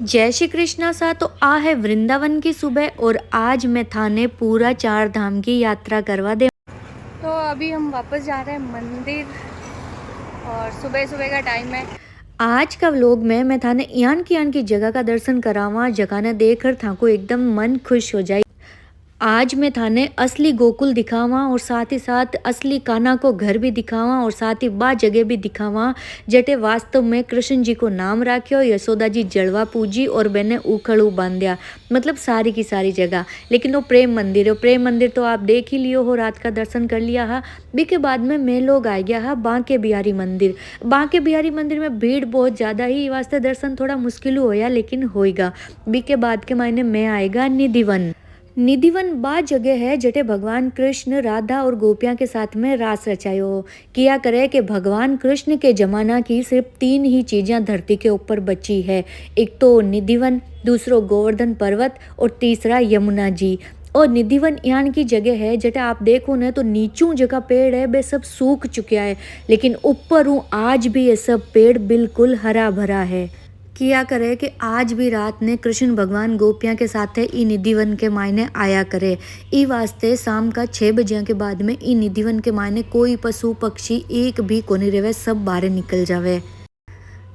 जय श्री कृष्णा सा। तो आ है वृंदावन की सुबह और आज मैं थाने पूरा 4 धाम की यात्रा करवा दे। तो अभी हम वापस जा रहे हैं मंदिर और सुबह सुबह का टाइम है। आज का व्लॉग में मैं थाने यान की जगह का दर्शन करावा। जगह ने देखकर था को एकदम मन खुश हो जाए। आज मैं थाने असली गोकुल दिखावा और साथ ही साथ असली कान्हा को घर भी दिखावा और साथ ही बा जगह भी दिखावा जटे वास्तव में कृष्ण जी को नाम राख्यो, यशोदा जी जलवा पूजी और मैंने उखड़ू बांध्या। मतलब सारी की सारी जगह। लेकिन वो प्रेम मंदिर है, प्रेम मंदिर तो आप देख ही लियो हो, रात का दर्शन कर लिया हा। बी के बाद में मैं लोग आ गया हा बांके बिहारी मंदिर। बांके बिहारी मंदिर में भीड़ बहुत ज़्यादा ही वास्ते दर्शन थोड़ा मुश्किल होया, लेकिन होएगा। बी के बाद के मायने में आएगा निधिवन। निधिवन बा जगह है जटे भगवान कृष्ण राधा और गोपियां के साथ में रास रचायो हो। किया करे कि भगवान कृष्ण के जमाना की सिर्फ 3 ही चीज़ें धरती के ऊपर बची है। एक तो निधिवन, दूसरो गोवर्धन पर्वत और तीसरा यमुना जी। और निधिवन यान की जगह है जटे आप देखो ना तो नीचू जगह पेड़ है वे सब सूख चुका है, लेकिन ऊपर हूँ आज भी ये सब पेड़ बिल्कुल हरा भरा है। किया करे कि आज भी रात ने कृष्ण भगवान गोपियां के साथ ई निधिवन के मायने आया करे। ई वास्ते शाम का 6 बजे के बाद में ई निधिवन के मायने कोई पशु पक्षी एक भी कोनी रहे, सब बाहर निकल जावे।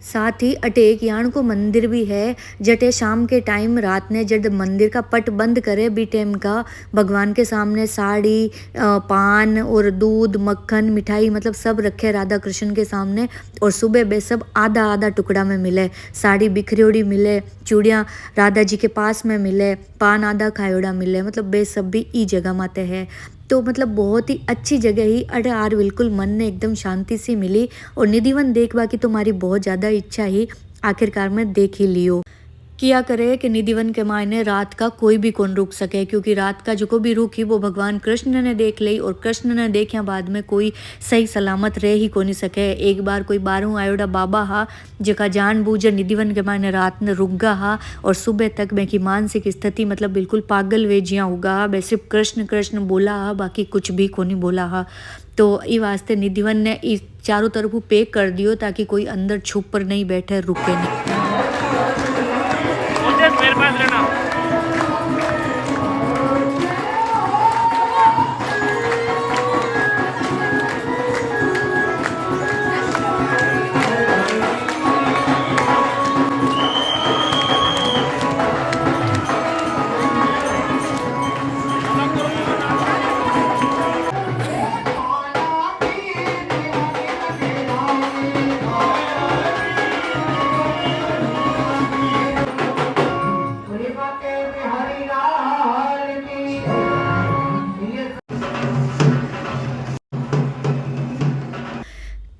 साथ ही अटे एक यान को मंदिर भी है जटे शाम के टाइम रात ने जब मंदिर का पट बंद करे बी टाइम का भगवान के सामने साड़ी, पान और दूध मक्खन मिठाई मतलब सब रखे राधा कृष्ण के सामने। और सुबह बे सब आधा आधा टुकड़ा में मिले, साड़ी बिखरियोड़ी मिले, चूड़ियाँ राधा जी के पास में मिले, पान आधा खायोड़ा मिले। मतलब बे सब भी ई जगह माते है। तो मतलब बहुत ही अच्छी जगह ही अरे यार, बिल्कुल मन ने एकदम शांति सी मिली। और निधिवन देखवा की तुम्हारी बहुत ज़्यादा इच्छा ही आखिरकार में देख ही लियो। किया करे कि निधिवन के मायने रात का कोई भी कौन रुक सके, क्योंकि रात का जो को भी रुकी वो भगवान कृष्ण ने देख ली और कृष्ण ने देखा बाद में कोई सही सलामत रह ही को नहीं सके। एक बार कोई बारू आयोड़ा बाबा हा जका जानबूझ निधिवन के मायने रात ने रुक गा हा और सुबह तक मैं की मानसिक स्थिति मतलब बिल्कुल पागल वे जिया होगा। वे सिर्फ कृष्ण कृष्ण बोला हा, बाकी कुछ भी को नहीं बोला हा। तो ई वास्ते निधिवन ने इस चारों तरफ पैक कर दियो ताकि कोई अंदर छुप पर नहीं बैठे, रुके नहीं। मेरे पास रहना।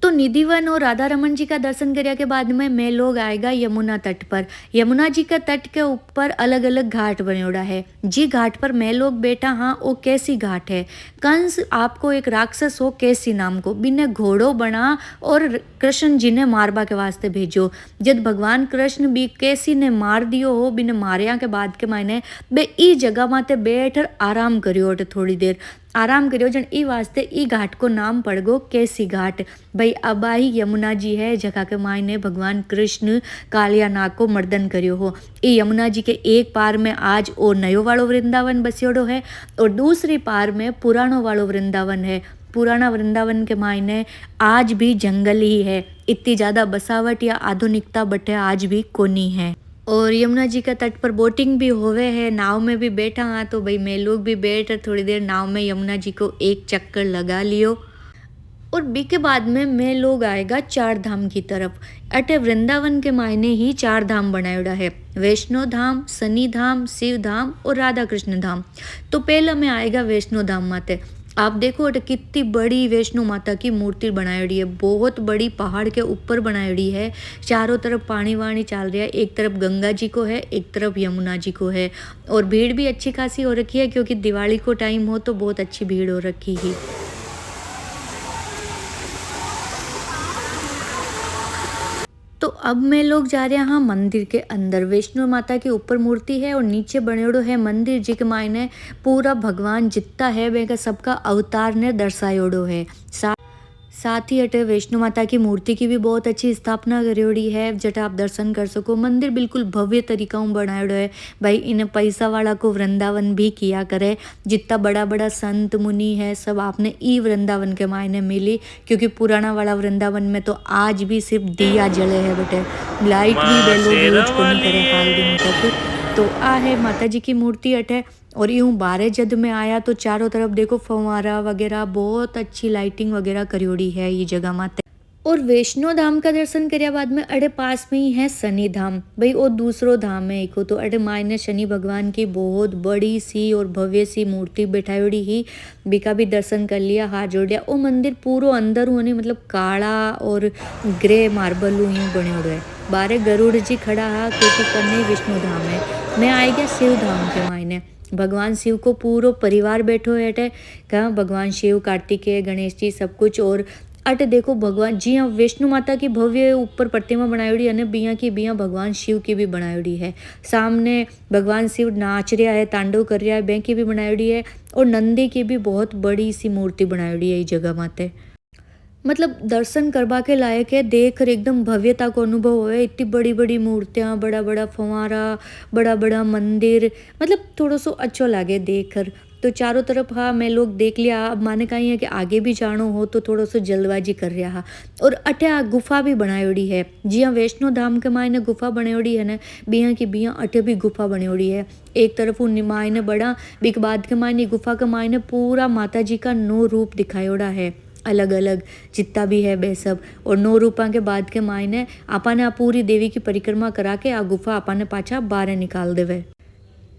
तो निधिवन और राधा रमन जी का दर्शन करने के बाद में मैं लोग आएगा यमुना तट पर। यमुना जी का तट के ऊपर अलग अलग घाट बनेड़ा है। जी घाट पर मैं लोग बैठा हाँ वो कैसी घाट है। कंस आपको एक राक्षस हो कैसी नाम को बिना घोड़ो बना और कृष्ण जी ने मारबा के वास्ते भेजो। जब भगवान कृष्ण भी कैसी ने मार दियो हो बिना मारिया के बाद के मायने बे ई जगह माते बैठ आराम करियो थोड़ी देर आराम करियो। जन ई वास्ते ई घाट को नाम पड़ गो कैसी घाट। भाई अब आई यमुना जी है जगह के मायने भगवान कृष्ण कालिया नाग को मर्दन करियो हो। ई यमुना जी के एक पार में आज ओ नयो वालो वृंदावन बसियोड़ो है और दूसरी पार में पुरानो वालो वृंदावन है। पुराना वृंदावन के मायने आज भी जंगल ही है, इतनी ज़्यादा बसावट या आधुनिकता बटे आज भी कोनी है। और यमुना जी का तट पर बोटिंग भी होवे है, नाव में भी बैठा हाँ। तो भाई मैं लोग भी बैठ थोड़ी देर नाव में यमुना जी को एक चक्कर लगा लियो। और बी के बाद में मैं लोग आएगा 4 धाम की तरफ। अटे वृंदावन के मायने ही 4 धाम बनायोड़ा है, वैष्णो धाम, शनि धाम, शिव धाम और राधा कृष्ण धाम। तो पहला में आएगा वैष्णो धाम माते। आप देखो अटे कितनी बड़ी वैष्णो माता की मूर्ति बनायोड़ी है, बहुत बड़ी पहाड़ के ऊपर बनायोड़ी है। चारों तरफ पानी वानी चल रहा है, एक तरफ गंगा जी को है एक तरफ यमुना जी को है। और भीड़ भी अच्छी खासी हो रखी है क्योंकि दिवाली को टाइम हो तो बहुत अच्छी भीड़ हो रखी है। तो अब मैं लोग जा रहे हैं मंदिर के अंदर। वैष्णो माता के ऊपर मूर्ति है और नीचे बनेड़ो है मंदिर जी के मायने पूरा भगवान जितना है वे सबका अवतार ने दर्शायोड़ो है। साथ ही अटे वैष्णो माता की मूर्ति की भी बहुत अच्छी स्थापना करेड़ी है, जट आप दर्शन कर सको। मंदिर बिल्कुल भव्य तरीका में बनाएड़ो है भाई। इन्हें पैसा वाला को वृंदावन भी किया करे। जितना बड़ा बड़ा संत मुनि है सब आपने ई वृंदावन के मायने मिली, क्योंकि पुराना वाला वृंदावन में तो आज भी सिर्फ दिया जले है बेटे, लाइट भी बेलो यूज को नहीं करे हाल दिन तक। तो आ है माता जी की मूर्ति अटे। और यूँ बारह जद में आया तो चारों तरफ देखो फव्वारा वगैरह, बहुत अच्छी लाइटिंग वगैरह करियोड़ी है ये जगह माते। और वैष्णो धाम का दर्शन करया बाद में अड़े पास में ही है शनि धाम भाई, वो दूसरो धाम है एक। तो अड़े मायने शनि भगवान की बहुत बड़ी सी और भव्य सी मूर्ति बैठायोड़ी ही, बिका भी दर्शन कर लिया, हाथ जोड़ लिया। वो मंदिर पूरो अंदर होने मतलब काला और ग्रे मार्बल यूँ बनियोड़ो है। बारे गरुड़ जी खड़ा है क्योंकि कन्ने विष्णु धाम है। मैं आई गया शिव धाम के मायने। भगवान शिव को पूरो परिवार बैठो है अटे, कहाँ भगवान शिव, कार्तिकेय, गणेश जी सब कुछ। और अटे देखो भगवान जी हाँ विष्णु माता की भव्य ऊपर प्रतिमा बनायोड़ी है, बिया की बिया भगवान शिव की भी बनायोड़ी है। सामने भगवान शिव नाच रहा है, तांडव कर रहा है, बैंक की भी बनायोड़ी है। और नंदी की भी बहुत बड़ी सी मूर्ति बनायोड़ी है इस जगह माते। मतलब दर्शन करवा के लायक है, देख कर एकदम भव्यता को अनुभव होए। इतनी बड़ी बड़ी मूर्तियाँ, बड़ा बड़ा फंवारा, बड़ा बड़ा मंदिर, मतलब थोड़ा सो अच्छो लागे देख कर। तो चारों तरफ हाँ मैं लोग देख लिया। अब माने कहीं है कि आगे भी जानो हो तो थोड़ा सो जल्दबाजी कर रहा हा। और अटे आ गुफा भी बनायोड़ी है, जी हाँ वैष्णो धाम के मायने गुफा बनायोड़ी है ना, बिया की बिया अटे भी गुफा बनायोड़ी है। एक तरफ वो मायने बड़ा बिक बाद के मायने गुफा के मायने पूरा माता जी का 9 रूप दिखायोड़ा है, अलग अलग जितना भी है बे सब। और 9 रूपा के बाद के मायने आपने आ पूरी देवी की परिक्रमा करा के आ गुफा आपने पाछा बाहर निकाल देवे।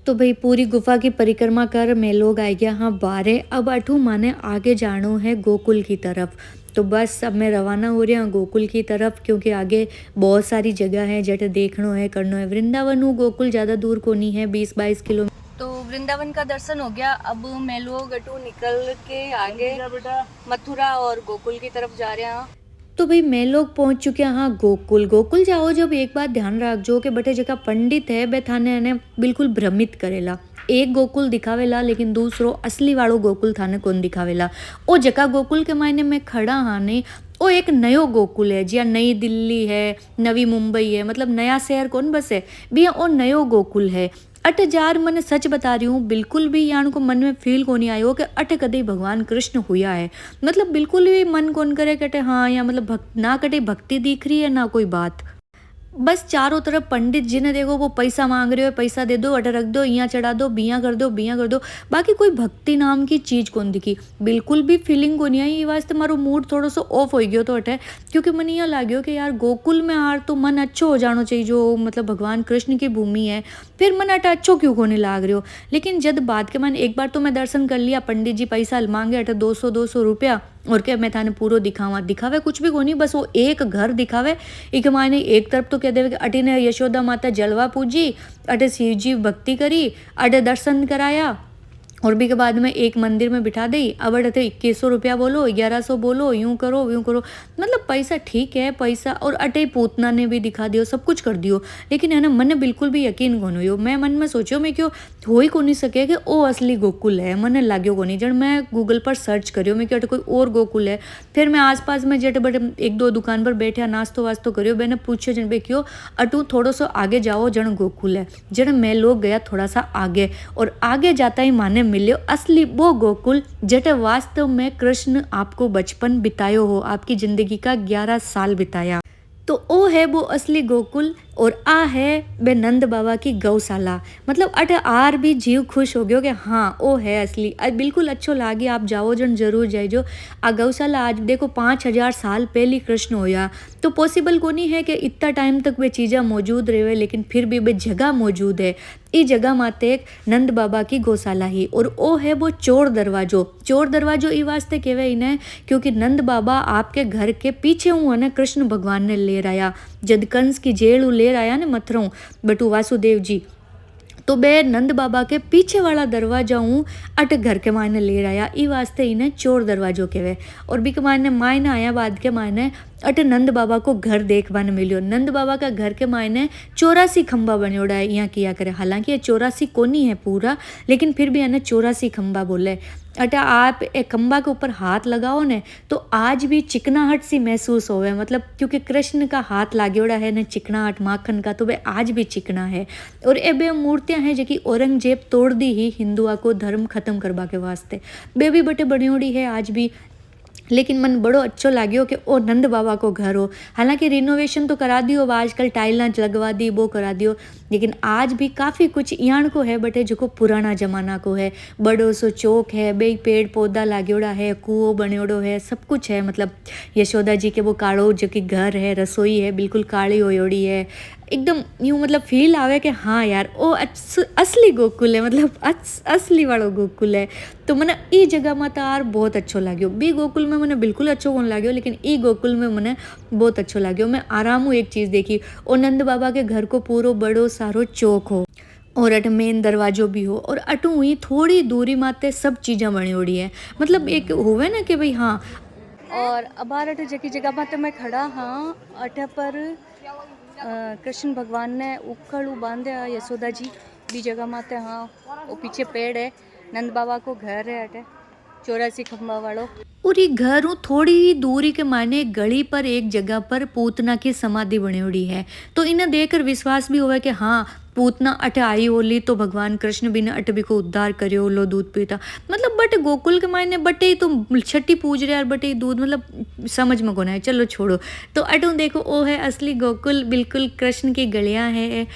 तो भाई पूरी गुफा की परिक्रमा कर मैं लोग आ गया हाँ बारे। अब अठू माने आगे जानो है गोकुल की तरफ। तो बस अब मैं रवाना हो रही हूँ गोकुल की तरफ, क्योंकि आगे बहुत सारी जगह है जट देखनो है करनो है। वृंदावन गोकुल ज़्यादा दूर को नहीं है, 20-22 किलोमीटर। तो वृंदावन का दर्शन हो गया। अब मैं लोग अटू निकल के आगे मथुरा और गोकुल की तरफ जा रहे हैं। तो भाई मैं लोग पहुंच चुके हैं हाँ गोकुल। गोकुल जाओ जब एक बात ध्यान रखजो कि बटे जगह पंडित है बे थाने ने बिल्कुल भ्रमित करेला। एक गोकुल दिखावेला लेकिन दूसरो असली वालो गोकुल थाने कौन दिखावेला। ओ जगह गोकुल के मायने में खड़ा हाँ नहीं, वो एक नयो गोकुल है जिया नई दिल्ली है, नवी मुंबई है, मतलब नया शहर कौन बस है भैया, वो नयो गोकुल है। अट जार मैंने सच बता रही हूँ, बिल्कुल भी यान को मन में फील को नहीं आयो कि अट कदे भगवान कृष्ण हुआ है। मतलब बिल्कुल भी मन कौन करे कटे हाँ या मतलब ना कटे भक्ति दिख रही है ना कोई बात। बस चारों तरफ पंडित जी ने देखो वो पैसा मांग रहे हो, पैसा दे दो, अटे रख दो, यहाँ चढ़ा दो, बिया कर दो, बिया कर दो। बाकी कोई भक्ति नाम की चीज़ कौन दिखी, बिल्कुल भी फीलिंग को नहीं आई। ये वास्ते मारो मूड थोड़ा सा ऑफ हो गयो तो अटे, क्योंकि मन यहाँ लाग्यो कि यार गोकुल में आर तो मन अच्छो हो जाना चाहिए, जो मतलब भगवान कृष्ण की भूमि है। फिर मन अटे अच्छो क्यों को नहीं लाग रहे हो। लेकिन जब बाद के मन एक बार तो मैं दर्शन कर लिया, पंडित जी पैसा मांगे अटे 200 रुपया, और क्या मैं थाने पूरा दिखावे कुछ भी को नहीं, बस वो एक घर दिखावे। एक मायने एक तरफ तो कह देवे कि अटी ने यशोदा माता जलवा पूजी, अटे शिव जी भक्ति करी, अटे दर्शन कराया, और भी के बाद में एक मंदिर में बिठा दी। अब अटे 2100 रुपया बोलो, 1100 बोलो, यूँ करो मतलब पैसा ठीक है पैसा। और अटे पूतना ने भी दिखा दियो, सब कुछ कर दियो, लेकिन है ना मन बिल्कुल भी यकीन कोन हुयो। मैं मन में सोचो मैं क्यों हो ही को नहीं सके कि ओ असली गोकुल है, मन लाग्यो को नहीं। जब मैं गूगल पर सर्च करियो मैं कि कोई और गोकुल है, फिर मैं आसपास में जट बटे 1-2 दुकान पर बैठा नाश्तो वास्तो करियो, मैंने पूछो जन बे क्यों अटू थोड़ा सा आगे जाओ जन गोकुल है। जन मैं लोग गया थोड़ा सा आगे, और आगे जाता ही माने मिलियो असली वो गोकुल जटे वास्तव में कृष्ण आपको बचपन बितायो हो, आपकी जिंदगी का 11 साल बिताया। तो ओ है वो असली गोकुल। और आ है बे नंद बाबा की गौशाला। मतलब अट आर भी जीव खुश हो गयो कि हाँ ओ है असली, बिल्कुल अच्छो लागे। आप जाओ जन जरूर जाइजो। आ गौशाला आज देखो 5000 साल पहले कृष्ण होया, तो पॉसिबल को नहीं है कि इतना टाइम तक वे चीज़ें मौजूद रहे, लेकिन फिर भी वे जगह मौजूद है। इस जगह माते एक नंद बाबा की गौशाला ही। और ओ है वो चोर दरवाजो। चोर दरवाजो ई वास्ते कहवे इन्हें क्योंकि नंद बाबा आपके घर के पीछे हूँ है कृष्ण भगवान ने ले आया, जद कंस की जेल ले आया ने मथुरा बटू वासुदेव जी, तो बे नंद बाबा के पीछे वाला दरवाजा हूँ अट घर के मायने ले आया। ई वास्ते इन्हें चोर दरवाजो कहवे। और भी के मायने आया बाद के मायने अटे नंद बाबा को घर देखवा ने मिलियो। नंद बाबा का घर के मायने 84 खंबा बनियोड़ा है यहाँ किया करे। हालांकि ये 84 कोनी है पूरा, लेकिन फिर भी इन्हें 84 खंबा बोले। अटा आप एक खंबा के ऊपर हाथ लगाओ ने तो आज भी चिकनाहट सी महसूस होवे, मतलब क्योंकि कृष्ण का हाथ लागेड़ा है ने चिकनाहट माखन का, तो वे आज भी चिकना है। और ये बे मूर्तियां हैं जो औरंगजेब तोड़ दी ही हिंदुआ को धर्म खत्म करवा के वास्ते, बे भी बटे बनियोड़ी है आज भी। लेकिन मन बड़ो अच्छो लाग्यो कि ओ नंद बाबा को घर हो। हालांकि रिनोवेशन तो करा दियो, आजकल टाइलां लगवा दी, वो करा दियो, लेकिन आज भी काफ़ी कुछ यहाँ को है बटे जो पुराना जमाना को है। बड़ो सो चौक है, बे पेड़ पौधा लागेड़ा है, कुओ बनेड़ो है, सब कुछ है। मतलब यशोदा जी के वो काड़ो जो कि घर है, रसोई है बिल्कुल काली होयोड़ी है, एकदम यूँ मतलब फील आवे कि हाँ यार ओ असली गोकुल है, मतलब असली वालों गोकुल है। तो मैंने ई जगह में तार बहुत अच्छो लाग्यो। बी गोकुल में मैंने बिल्कुल अच्छो कौन लाग्यो, लेकिन ई गोकुल में मैंने बहुत अच्छो लाग्यो। मैं आराम एक चीज़ देखी, और नंद बाबा के घर को पूरो बड़ो सारो चौक हो और अट मेन दरवाजो भी हो, और अटू हुई थोड़ी दूरी माते सब चीज़ें बनी है। मतलब एक होवे ना कि भाई हाँ। और अबार अट जगह जगह पर मैं खड़ा हाँ अट पर कृष्ण भगवान ने उखड़ बांधे यशोदा जी भी जगह माते हाँ। वो पीछे पेड़ है, नंद बाबा को घर है अटे 84 खंबा वालों। और ये घर थोड़ी ही दूरी के माने गली पर एक जगह पर पूतना की समाधि बनेड़ी है। तो इन्हें देखकर विश्वास भी हुआ कि हाँ पूतना अट आई होली तो भगवान कृष्ण भी ने अट भी को उद्धार करियो, लो दूध पीता। मतलब बट गोकुल के मायने बटे ही तो छठी पूज रहे यार, बटे ही दूध, मतलब समझ में कोना है, चलो छोड़ो। तो अटू देखो ओ है असली गोकुल, बिल्कुल कृष्ण की गलियां है।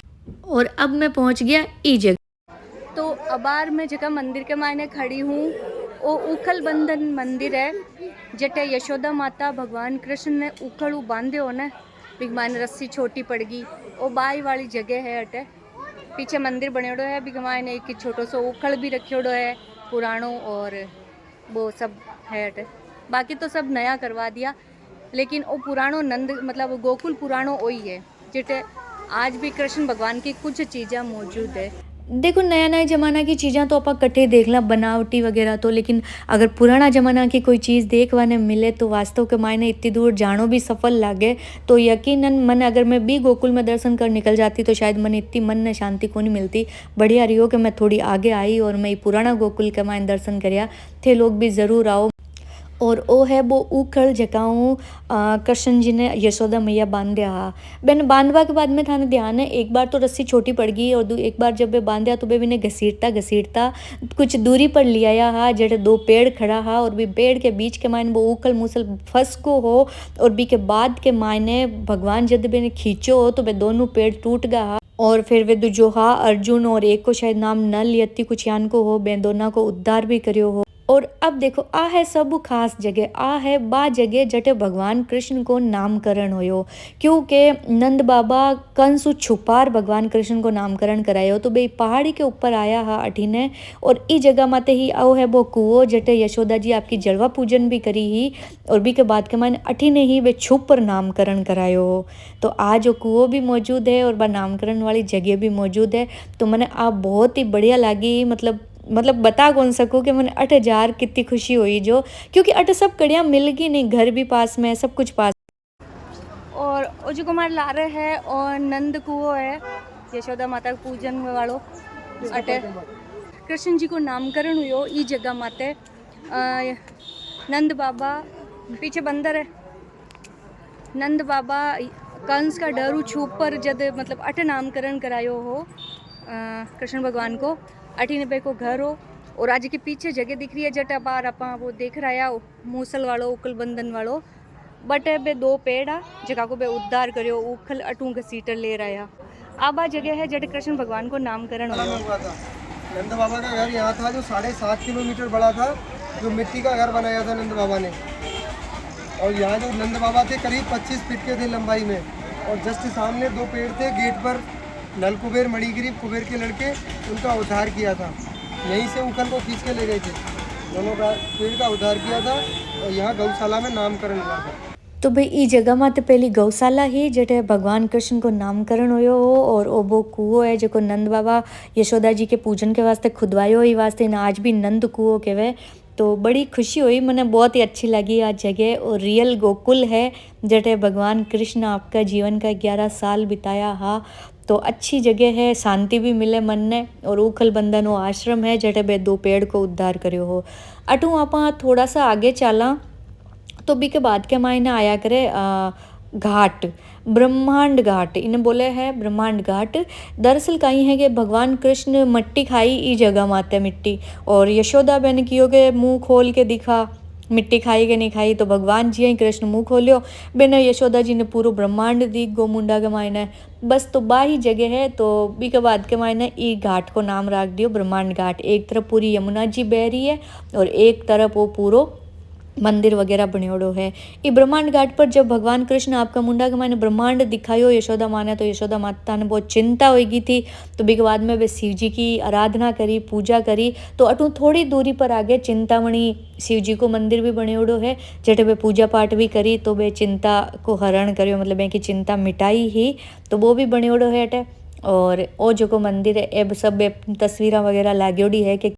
और अब मैं पहुंच गया ई जगह। तो अबार मैं जगह मंदिर के मायने खड़ी हूँ, वो उखल बंधन मंदिर है जटे यशोदा माता भगवान कृष्ण ने उखल बांधे हो न, बिग मायने रस्सी छोटी पड़ गई, वो बाई वाली जगह है अटे। पीछे मंदिर बनेड़ो है, बिग मायने एक छोटो सो उखल भी रखेड़ो है पुरानो, और वो सब है अटे। बाकी तो सब नया करवा दिया, लेकिन वो पुरानो नंद मतलब गोकुल पुरानो वही है जटे आज भी कृष्ण भगवान की कुछ चीज़ें मौजूद है। देखो नया नया ज़माना की चीज़ें तो आप कट्ठे देख ला बनावटी वगैरह तो, लेकिन अगर पुराना ज़माना की कोई चीज़ देखवाने मिले तो वास्तव के मायने इतनी दूर जानो भी सफल लागे। तो यकीनन मन अगर मैं भी गोकुल में दर्शन कर निकल जाती तो शायद मन इतनी मन ने शांति को नहीं मिलती। बढ़िया रही हो कि मैं थोड़ी आगे आई और मैं पुराना गोकुल के मायने दर्शन करया थे। लोग भी ज़रूर आओ। और वो है वो उखड़ जकाऊँ कृष्ण जी ने यशोदा मैया बांध्या हा। बेन बांधवा के बाद में थाने ध्यान है एक बार तो रस्सी छोटी पड़ गई, और एक बार जब वे बांध्या तो वे ने घसीटता घसीटता कुछ दूरी पर ले आया हा, जड़े दो पेड़ खड़ा हा, और भी पेड़ के बीच के मायने वो उखल मूसल फंस को हो, और बी के बाद के मायने भगवान जब वे ने खींचो हो तो वे दोनों पेड़ टूट गया हा। और फिर वे जो हा अर्जुन और एक को शायद नाम नल यति कुछ यान को हो, बे दोनों को उद्धार भी करियो हो। और अब देखो आ है सब खास जगह, आ है बा जगह जटे भगवान कृष्ण को नामकरण होयो, क्योंकि नंद बाबा कंस छुपार भगवान कृष्ण को नामकरण करायो। तो बे पहाड़ी के ऊपर आया हा अठीने, और ई जगह माते ही आओ है वो कुओ जटे यशोदा जी आपकी जलवा पूजन भी करी ही, और भी के बाद के माने अठीने ही वे छुप पर नामकरण करायो हो। तो आज वो कुओ भी मौजूद है और बा नामकरण वाली जगह भी मौजूद है। तो मैंने आप बहुत ही बढ़िया लगी, मतलब बता कौन सकूँ कि मैंने 8,000 कितनी खुशी हुई जो, क्योंकि अट सब कड़ियाँ मिल गई नहीं, घर भी पास में है, सब कुछ पास। और जो कुमार ला रहे हैं और नंद कुओं है यशोदा माता पूजन वालों अटे कृष्ण जी को नामकरण हुयो ई जगह माते। नंद बाबा पीछे बंदर है, नंद बाबा कंस का डरू छुप पर जब मतलब अट नामकरण करायो हो कृष्ण भगवान को, 98 को घर हो। और आज के पीछे जगह दिख रही है जटा बार अपा वो देख रहा है मूसल वालों उखल बंधन वालों, बट बे दो पेड़ आ जगह को बे उद्धार करियो उखल अटू घसीटर ले रहा। आबा जगह है जट कृष्ण भगवान को नामकरण हुआ था। नंद बाबा का घर यहाँ था जो 7.5 किलोमीटर बड़ा था, जो मिट्टी का घर बनाया था नंद बाबा ने। और यहाँ जो नंद बाबा थे करीब 25 फीट के थे लंबाई में, और जस्ट सामने दो पेड़ थे गेट पर, नल कुबेर मणिगिरी कुबेर के लड़के, उनका उद्धार किया था। यहीं से उखल को खींच के ले गए थे, दोनों का पेड़ का उद्धार किया था, और यहाँ गौशाला में नामकरण हुआ था। तो भाई ई जगह में तो पहली गौशाला ही जटे भगवान कृष्ण को नामकरण होयो हो, और वो कुओं है जो नंद बाबा यशोदा जी के पूजन के वास्ते खुदवायो ही वास्ते आज भी नंद कुओं कहवे। तो बड़ी खुशी हुई, मैंने बहुत ही अच्छी लगी आज जगह। और रियल गोकुल है जटे भगवान कृष्ण आपका जीवन का 11 साल बिताया हा। तो अच्छी जगह है, शांति भी मिले मन ने। और उखल बंधन वो आश्रम है जटे बे 2 पेड़ को उद्धार करो हो। अटू आप थोड़ा सा आगे चला तो बी के बाद के मायने आया करे घाट, ब्रह्मांड घाट इन्हें बोले है ब्रह्मांड घाट। दरअसल कहीं है कि भगवान कृष्ण मिट्टी खाई ई जगह माते मिट्टी। और यशोदा बहन कियो के मुंह खोल के दिखा मिट्टी खाई के नहीं खाई। तो भगवान जी ही कृष्ण मुंह खोलियो, बेन यशोदा जी ने पूरा ब्रह्मांड दी गोमुंडा के मायने। बस तो बाही जगह है। तो बी के बाद के मायने ई घाट को नाम रख दियो ब्रह्मांड घाट। एक तरफ पूरी यमुना जी बह रही है और एक तरफ वो पूरो मंदिर वगैरह बनेड़ो है। ये ब्रह्मांड घाट पर जब भगवान कृष्ण आपका मुंडा के माने ब्रह्मांड दिखायो यशोदा माँ ने, तो यशोदा माता ने बहुत चिंता हो गई थी। तो बी के बाद में वे शिव जी की आराधना करी, पूजा करी। तो अटू थोड़ी दूरी पर आगे चिंतामणि शिव जी को मंदिर भी बनेड़ो है जटे वे पूजा पाठ भी करी। तो वे चिंता को हरण करियो, मतलब वे की चिंता मिटाई ही। तो वो भी बनेड़ो है अटे। और ओ जो को मंदिर है ए सब तस्वीरें वगैरह लागेड़ी है कि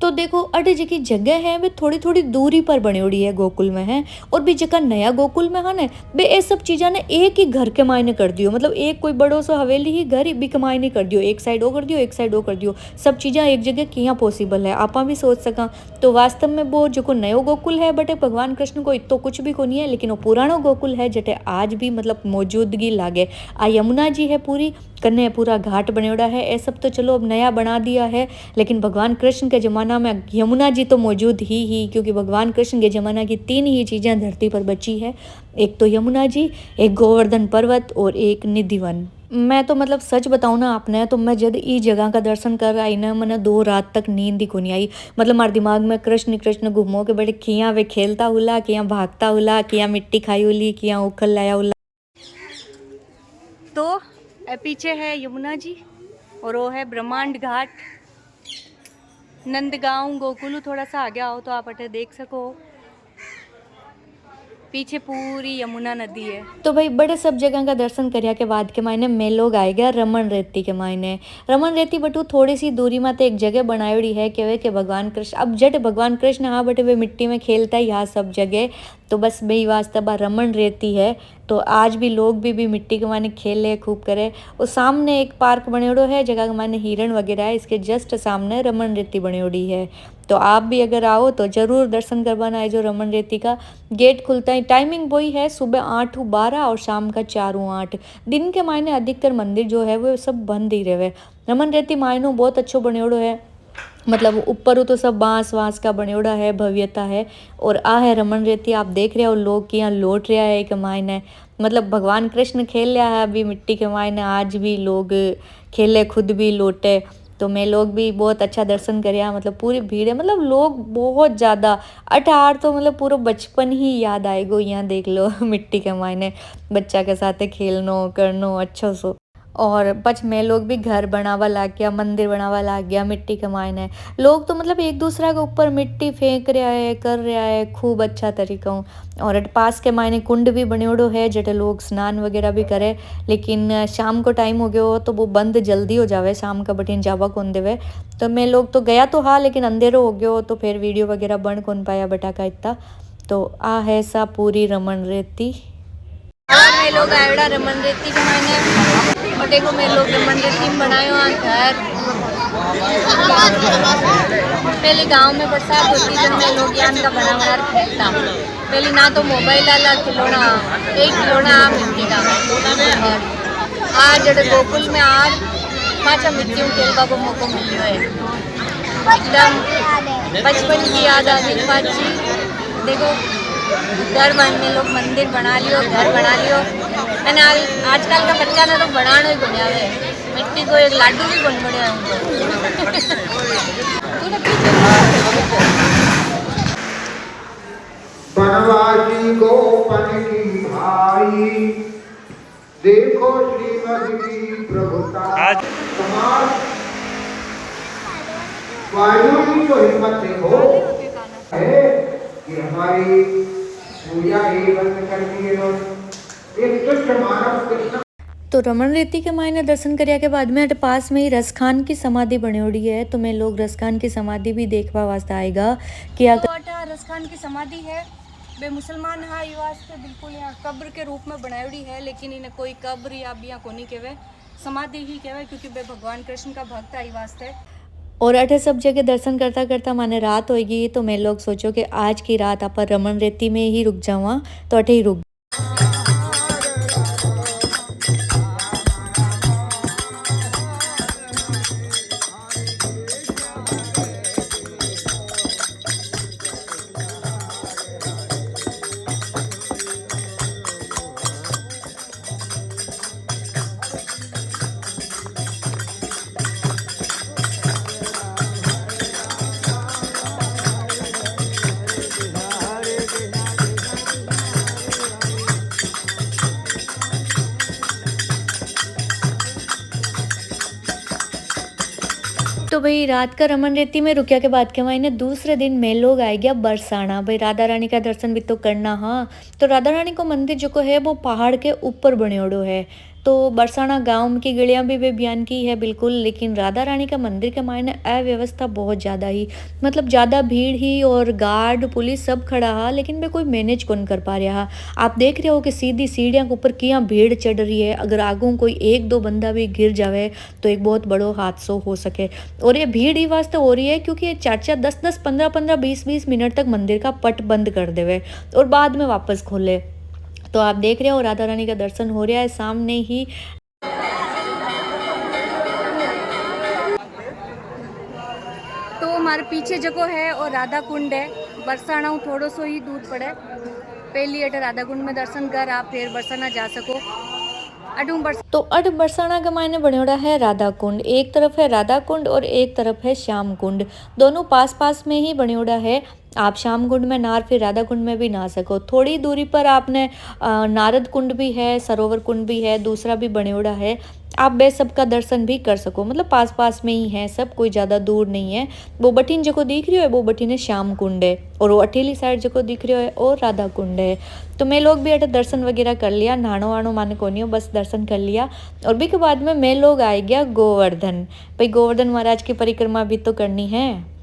तो देखो अटे जी की जगह है वे थोड़ी थोड़ी दूरी पर बनेड़ी है गोकुल में है। और भी जगह नया गोकुल में है ना बे ये सब चीज़ा ने एक ही घर के मायने कर दियो, मतलब एक कोई बड़ो सो हवेली ही घर भी के मायने कर दियो। एक साइड वो कर दियो, एक साइड वो कर दियो। सब चीज़ा एक जगह किया पॉसिबल है आपा भी सोच सका। तो वास्तव में वो जो को नयो गोकुल है बटे भगवान कृष्ण को इतो कुछ भी को नहीं है, लेकिन वो पुरानो गोकुल है जटे आज भी मतलब मौजूदगी लागे। आ यमुना जी है पूरी कन्ने पूरा घाट बनेड़ा है। ये सब तो चलो अब नया बना दिया है, लेकिन भगवान कृष्ण के ज़माना में यमुना जी तो मौजूद ही क्योंकि भगवान कृष्ण के ज़माना की 3 ही चीज़ें धरती पर बची है। एक तो यमुना जी, एक गोवर्धन पर्वत और एक निधिवन। मैं तो मतलब सच बताऊँ ना आपने, तो मैं जब ई जगह का दर्शन कर आई ना मैंने 2 रात तक नींद ही को नहीं आई। मतलब हमारे दिमाग में कृष्ण कृष्ण घूमो के बड़े किया वे खेलता हुला, किया भागता हुला, किया मिट्टी खाई हुली, किया उखल लाया हुला। तो पीछे है यमुना जी और वो है ब्रह्मांड घाट। नंदगांव गोकुलू थोड़ा सा आगे आओ तो आप अटे देख सको, पीछे पूरी यमुना नदी है। तो भाई बड़े सब जगह का दर्शन करया के बाद के मायने मैं लोग आए गया रमन रेती के मायने। रमन रेती बटू थोड़ी सी दूरी में तो एक जगह बनायोड़ी है कि भगवान कृष्ण अब जट भगवान कृष्ण हाँ बटे वे मिट्टी में खेलता ही यहाँ सब जगह। तो बस वही वास्ता बा रमन रेती है। तो आज भी लोग भी मिट्टी के मायने खेले खूब करे। और सामने एक पार्क बनेड़ो है जगह के मायने हिरण वगैरह है, इसके जस्ट सामने रमन रेती बनेड़ी है। तो आप भी अगर आओ तो ज़रूर दर्शन करवाना है। जो रमन रेती का गेट खुलता है टाइमिंग वही है सुबह 8-12 और शाम का 4-8। दिन के मायने अधिकतर मंदिर जो है वो सब बंद ही रहे। रमन रेती मायनो बहुत अच्छो बनेड़ो है, मतलब ऊपर तो सब बांस वांस का बनेड़ा है, भव्यता है। और आ है रमन रेती आप देख रहे हो लोग कि यहाँ लौट रहा है के मायने, मतलब भगवान कृष्ण खेल रहा है अभी मिट्टी के मायने। आज भी लोग खेले खुद भी लौटे। तो मैं लोग भी बहुत अच्छा दर्शन करया, मतलब पूरी भीड़ है, मतलब लोग बहुत ज़्यादा। 18 तो मतलब पूरा बचपन ही याद आएगो। यहाँ देख लो मिट्टी के मायने बच्चा के साथ खेलनो करनो अच्छो सो। और बच में लोग भी घर बनावा लाग गया, मंदिर बनावा लाग गया मिट्टी के मायने। लोग तो मतलब एक दूसरा के ऊपर मिट्टी फेंक रहा है कर रहा है खूब अच्छा तरीका। और पास के मायने कुंड भी बनेड़ो है जटे लोग स्नान वगैरह भी करे। लेकिन शाम को टाइम हो गया हो तो वो बंद जल्दी हो जावे, शाम का बटिन जावा कौन देवे। तो मैं लोग तो गया तो हाँ, लेकिन अंधेरो हो गयो तो फिर वीडियो वगैरह बन कौन पाया बटा का इतना। तो आ है सा पूरी रमन रेती। और मैं लोग आयोड़ा रमन रेती के मायने और देखो मैं लोग रमन रेती में बनायो घर। पहले गांव में बरसात होती जब मैं लोग यान का बना बना खेलता। पहले ना तो मोबाइल वाला खिलौना, एक खिलौना आप मिट्टी का। और आज जब गोकुल में आज पाँचा मिट्टी में खेलवा को मौका मिलो है। एकदम बचपन की याद आ गई पाची। देखो घर बनने लोग मंदिर बना लियो, घर बना लियो। मैंने आजकल का बच्चा ने तो बनाना ही बना है, मिट्टी को एक लाडू भी बन बढ़िया बनवासी गोपन की भाई देखो श्रीमद की प्रभुता। समाज वायु की तो हिम्मत देखो है कि हमारी पूजा ही बंद कर दी है। एक तुच्छ मानव कृष्ण। तो रमन रेती के मायने दर्शन करया के बाद में पास में ही रसखान की समाधि बनेड़ी है। तो मैं लोग रसखान की समाधि भी देखवा वास्ते आएगा कि अगर रस खान की समाधि है बे मुसलमान हाँ ये वास्ते बिल्कुल यहाँ कब्र के रूप में बनायोड़ी है, लेकिन इन्हें कोई कब्र या बिया को नहीं कहवे, समाधि ही कहवे, क्योंकि बे भगवान कृष्ण का भक्त आई वास्ते। और अठे सब जगह दर्शन करता करता माने रात होगी, तो मैं लोग सोचो कि आज की रात आप रमन रेती में ही रुक जावा, तो अठे ही रुक। तो भाई रात का रमन रेती में रुकिया के बाद के मायने दूसरे दिन मैं लोग आए गया बरसाना। भाई राधा रानी का दर्शन भी तो करना। हाँ, तो राधा रानी को मंदिर जो को है वो पहाड़ के ऊपर बनेड़ो है। तो बरसाना गांव की गलियां भी वे बयान की है बिल्कुल, लेकिन राधा रानी का मंदिर के मायने अव्यवस्था बहुत ज़्यादा ही, मतलब ज़्यादा भीड़ ही और गार्ड पुलिस सब खड़ा हा, लेकिन वे कोई मैनेज कौन कर पा रहा। आप देख रहे हो कि सीधी सीढ़ियाँ के ऊपर किया भीड़ चढ़ रही है, अगर आगू कोई एक दो बंदा भी गिर जावे तो एक बहुत बड़ो हादसा हो सके। और ये भीड़ ही वास्ते हो रही है क्योंकि ये 4-4, 10-10, 15-15, 20-20 मिनट तक मंदिर का पट बंद कर देवे और बाद में वापस खोले। तो आप देख रहे हो राधा रानी का दर्शन हो रहा है सामने ही। तो हमारे पीछे जगह है और राधा कुंड है, बरसाना थोड़ा सो ही दूर पड़े। पहली अट राधा कुंड में दर्शन कर आप फिर बरसाना जा सको। तो अड बरसाना के मायने बनेड़ा है राधा कुंड, एक तरफ है राधा कुंड और एक तरफ है श्याम कुंड, दोनों पास पास में ही बनेड़ा है। आप श्याम कुंड में ना फिर राधा कुंड में भी ना सको। थोड़ी दूरी पर आपने नारद कुंड भी है, सरोवर कुंड भी है, दूसरा भी बनेड़ा है, आप बे सब का दर्शन भी कर सको। मतलब पास पास में ही है सब, कोई ज़्यादा दूर नहीं है। वो बठीन जो को दिख रही है वो बठीन है श्याम कुंड है, और वो अठेली साइड जो को दिख रही है और राधा कुंड है। तो मैं लोग भी अटे दर्शन वगैरह कर लिया, नहानो वानो माने को नहीं हो, बस दर्शन कर लिया। और भी के बाद में मैं लोग आए गया गोवर्धन। भाई गोवर्धन महाराज की परिक्रमा भी तो करनी है,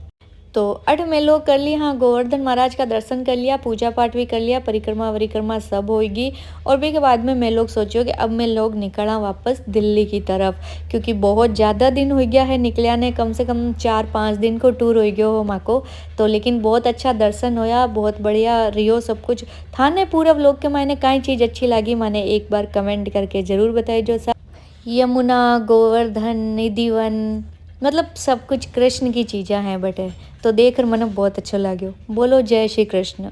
तो अठ में लोग कर लिया। हाँ, गोवर्धन महाराज का दर्शन कर लिया, पूजा पाठ भी कर लिया, परिक्रमा वरिक्रमा सब होगी। और भी के बाद में मैं लोग सोचो कि अब मैं लोग निकला वापस दिल्ली की तरफ, क्योंकि बहुत ज़्यादा दिन हो गया है निकलिया ने, कम से कम 4-5 दिन को टूर हो गया हो माँ को। तो लेकिन बहुत अच्छा दर्शन होया, बहुत बढ़िया रियो सब कुछ। थाने पूरा व्लॉग के मायने काई चीज़ अच्छी लगी माने एक बार कमेंट करके ज़रूर बताइए। जो सा यमुना, गोवर्धन, निधिवन, मतलब सब कुछ कृष्ण की चीज़ें हैं बटे। तो देखकर मैंने बहुत अच्छा लग्यो। बोलो जय श्री कृष्ण।